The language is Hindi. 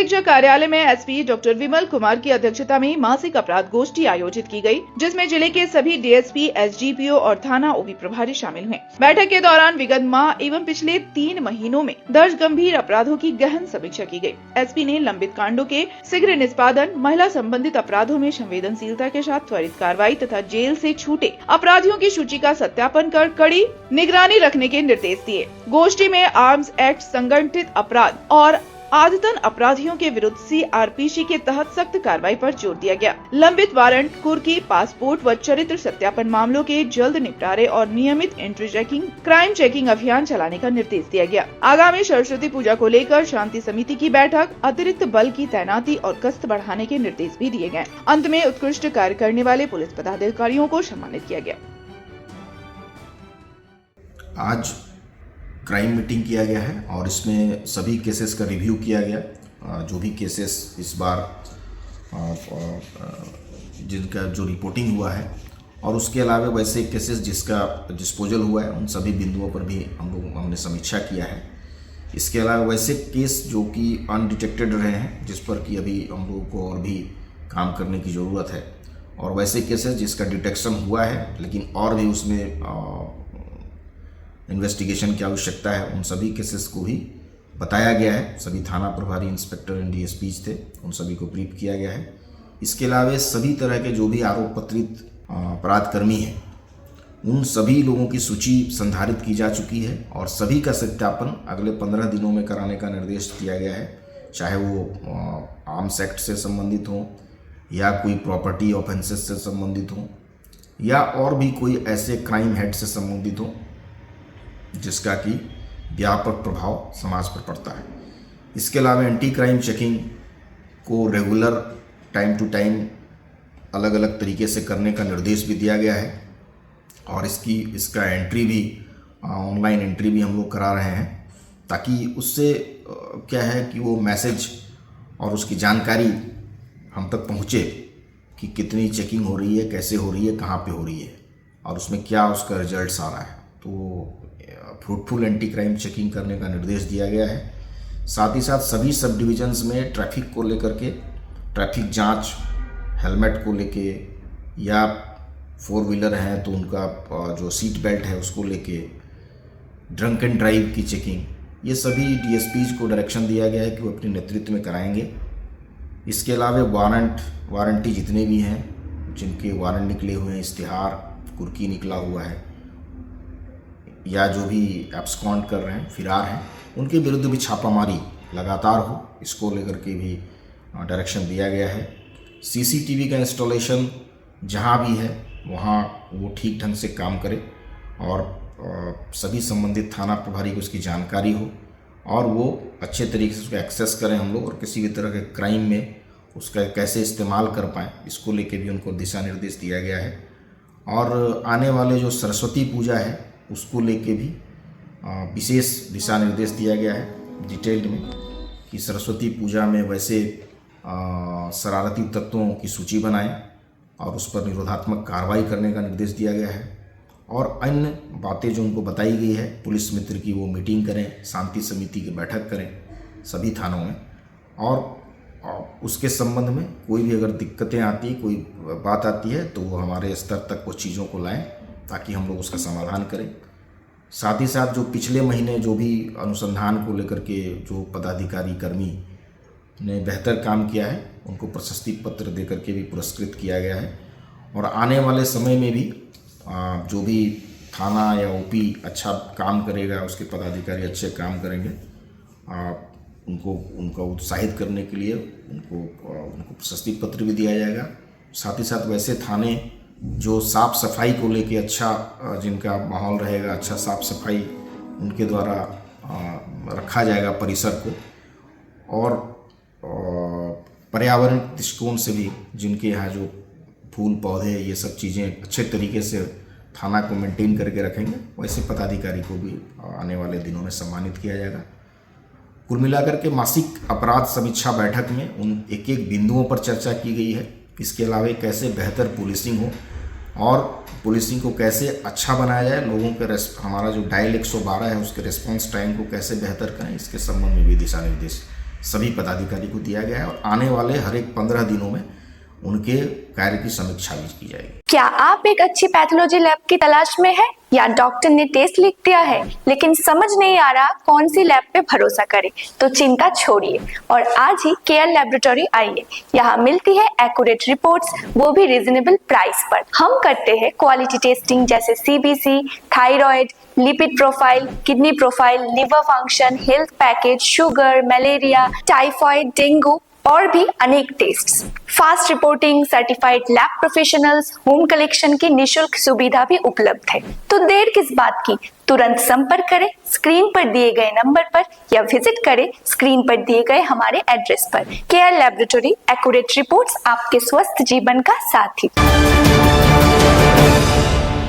अधीक्षक कार्यालय में एसपी डॉक्टर विमल कुमार की अध्यक्षता में मासिक अपराध गोष्ठी आयोजित की गई, जिसमें जिले के सभी डीएसपी, एसडीपीओ और थाना ओपी प्रभारी शामिल हुए। बैठक के दौरान विगत माह एवं पिछले 3 महीनों में दर्ज गंभीर अपराधों की गहन समीक्षा की गई। एसपी ने लंबित कांडों के शीघ्र निष्पादन, महिला संबंधित अपराधों में संवेदनशीलता के साथ त्वरित कार्रवाई तथा जेल से छूटे अपराधियों की सूची का सत्यापन कर कड़ी निगरानी रखने के निर्देश दिए। गोष्ठी में आर्म्स एक्ट, संगठित अपराध और आदतन अपराधियों के विरुद्ध सीआरपीसी के तहत सख्त कार्रवाई पर जोर दिया गया। लंबित वारंट, कुर्की, पासपोर्ट व चरित्र सत्यापन मामलों के जल्द निपटारे और नियमित एंट्री चेकिंग, क्राइम चेकिंग अभियान चलाने का निर्देश दिया गया। आगामी सरस्वती पूजा को लेकर शांति समिति की बैठक, अतिरिक्त बल की तैनाती और गश्त बढ़ाने के निर्देश भी दिए गए। अंत में उत्कृष्ट कार्य करने वाले पुलिस पदाधिकारियों को सम्मानित किया गया। आज क्राइम मीटिंग किया गया है और इसमें सभी केसेस का रिव्यू किया गया। जो भी केसेस इस बार जिनका जो रिपोर्टिंग हुआ है और उसके अलावा वैसे केसेस जिसका डिस्पोजल हुआ है, उन सभी बिंदुओं पर भी हमने समीक्षा किया है। इसके अलावा वैसे केस जो कि अनडिटेक्टेड रहे हैं, जिस पर कि अभी हम लोगों को और भी काम करने की ज़रूरत है, और वैसे केसेस जिसका डिटेक्शन हुआ है लेकिन और भी उसमें इन्वेस्टिगेशन की आवश्यकता है, उन सभी केसेस को भी बताया गया है। सभी थाना प्रभारी, इंस्पेक्टर एंड डीएसपीज थे, उन सभी को ब्रीफ किया गया है। इसके अलावा सभी तरह के जो भी आरोप पत्रित अपराधकर्मी हैं, उन सभी लोगों की सूची संधारित की जा चुकी है और सभी का सत्यापन अगले 15 दिनों में कराने का निर्देश दिया गया है। चाहे वो आर्म्स एक्ट से संबंधित हो या कोई प्रॉपर्टी ऑफेंसेस से संबंधित हो या और भी कोई ऐसे क्राइम हेड से संबंधित हो जिसका कि व्यापक प्रभाव समाज पर पड़ता है। इसके अलावा एंटी क्राइम चेकिंग को रेगुलर टाइम टू टाइम अलग अलग तरीके से करने का निर्देश भी दिया गया है और इसका एंट्री भी, ऑनलाइन एंट्री भी हम लोग करा रहे हैं, ताकि उससे क्या है कि वो मैसेज और उसकी जानकारी हम तक पहुँचे कि कितनी चेकिंग हो रही है, कैसे हो रही है, कहाँ पे हो रही है और उसमें क्या उसका रिजल्ट्स आ रहा है। तो फ्रूटफुल एंटी क्राइम चेकिंग करने का निर्देश दिया गया है। साथ ही साथ सभी सब डिविजन्स में ट्रैफिक को लेकर के, ट्रैफिक जांच, हेलमेट को लेके या 4 व्हीलर हैं तो उनका जो सीट बेल्ट है उसको लेके, ड्रंक एंड ड्राइव की चेकिंग, ये सभी डीएसपीज को डायरेक्शन दिया गया है कि वो अपने नेतृत्व में कराएंगे। इसके अलावा वारंटी जितने भी हैं, जिनके वारंट निकले हुए हैं, इश्तिहार, कुर्की निकला हुआ है या जो भी एब्सकॉन्ड कर रहे हैं, फिरार हैं, उनके विरुद्ध भी छापामारी लगातार हो, इसको लेकर के भी डायरेक्शन दिया गया है। सीसीटीवी का इंस्टॉलेशन जहां भी है वहां वो ठीक ढंग से काम करे और सभी संबंधित थाना प्रभारी को उसकी जानकारी हो और वो अच्छे तरीके से उसको एक्सेस करें हम लोग, और किसी भी तरह के क्राइम में उसका कैसे इस्तेमाल कर पाएँ, इसको लेके भी उनको दिशा निर्देश दिया गया है। और आने वाले जो सरस्वती पूजा है उसको लेके भी विशेष दिशा निर्देश दिया गया है डिटेल्ड में, कि सरस्वती पूजा में वैसे शरारती तत्वों की सूची बनाएं और उस पर निरोधात्मक कार्रवाई करने का निर्देश दिया गया है। और अन्य बातें जो उनको बताई गई है, पुलिस मित्र की वो मीटिंग करें, शांति समिति की बैठक करें सभी थानों में, और उसके संबंध में कोई भी अगर दिक्कतें आती, कोई बात आती है तो वो हमारे स्तर तक वो चीज़ों को लाएं ताकि हम लोग उसका समाधान करें। साथ ही साथ जो पिछले महीने जो भी अनुसंधान को लेकर के जो पदाधिकारी कर्मी ने बेहतर काम किया है, उनको प्रशस्ति पत्र दे करके भी पुरस्कृत किया गया है। और आने वाले समय में भी जो भी थाना या ओपी अच्छा काम करेगा, उसके पदाधिकारी अच्छे काम करेंगे, उनको उत्साहित करने के लिए उनको प्रशस्ति पत्र भी दिया जाएगा। साथ ही साथ वैसे थाने जो साफ़ सफाई को लेके अच्छा, जिनका माहौल रहेगा, अच्छा साफ़ सफाई उनके द्वारा रखा जाएगा परिसर को, और पर्यावरण दृष्टिकोण से भी जिनके यहाँ जो फूल पौधे ये सब चीज़ें अच्छे तरीके से थाना को मेंटेन करके रखेंगे, वैसे पदाधिकारी को भी आने वाले दिनों में सम्मानित किया जाएगा। कुल मिलाकर के मासिक अपराध समीक्षा बैठक में उन एक एक बिंदुओं पर चर्चा की गई है। इसके अलावा कैसे बेहतर पुलिसिंग हो और पुलिसिंग को कैसे अच्छा बनाया जाए, लोगों के हमारा जो डायल 112 है उसके रिस्पांस टाइम को कैसे बेहतर करें, इसके संबंध में भी दिशा निर्देश सभी पदाधिकारी को दिया गया है और आने वाले हर एक 15 दिनों में उनके कार्य की समीक्षा भी की जाएगी। क्या आप एक अच्छी पैथोलॉजी लैब की तलाश में हैं या डॉक्टर ने टेस्ट लिख दिया है लेकिन समझ नहीं आ रहा कौन सी लैब पे भरोसा करें, तो चिंता छोड़िए और आज ही केयर लैबोरेटरी आइए। यहाँ मिलती है एक्यूरेट रिपोर्ट्स, वो भी रीजनेबल प्राइस पर। हम करते हैं क्वालिटी टेस्टिंग जैसे CBC, thyroid, lipid profile, kidney profile, liver function, health package, sugar, malaria, typhoid, dengue और भी अनेक tests. Fast reporting, certified lab professionals, home collection की निशुल्क सुविधा भी उपलब्ध है। तो देर किस बात की, तुरंत संपर्क करें स्क्रीन पर दिए गए नंबर पर या विजिट करें स्क्रीन पर दिए गए हमारे एड्रेस पर। केयर लैबोरेटरी, एक्यूरेट रिपोर्ट्स, आपके स्वस्थ जीवन का साथी।